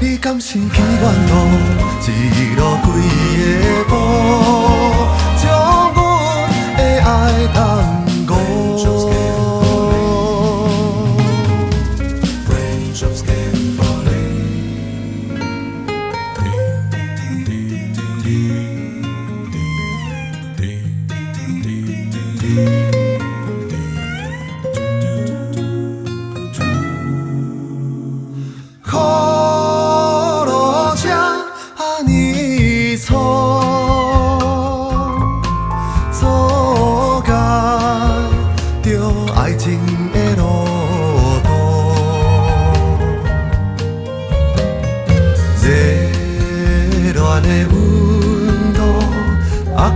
你敢是去远路，一路归的步，将阮的爱耽误。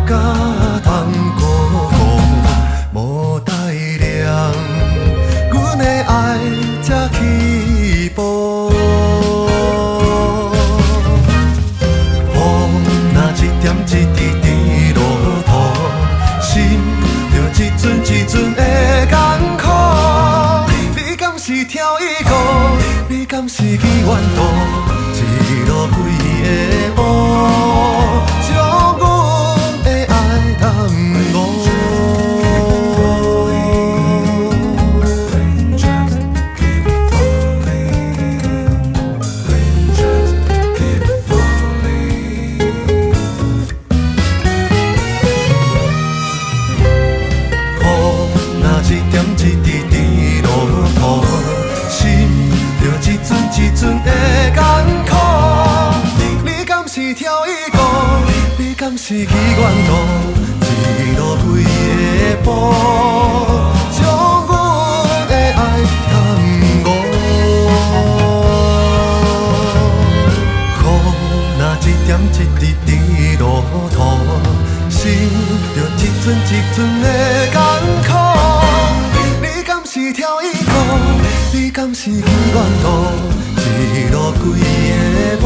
甲通孤孤无代量，阮的爱才起步。风若一点一滴滴落土，心就一阵一阵的艰苦。你敢是跳伊歌？你敢是去远途？一路归的步，将阮的爱耽误。雨若一点一滴滴落土，心就一阵一阵的艰苦。你敢是跳伊歌？你敢是去远路？一路归的步，将阮的爱耽误。雨若一点一滴滴落土，心就一阵一阵的艰苦。你敢是跳伊歌？你敢是去远路？一路归的步。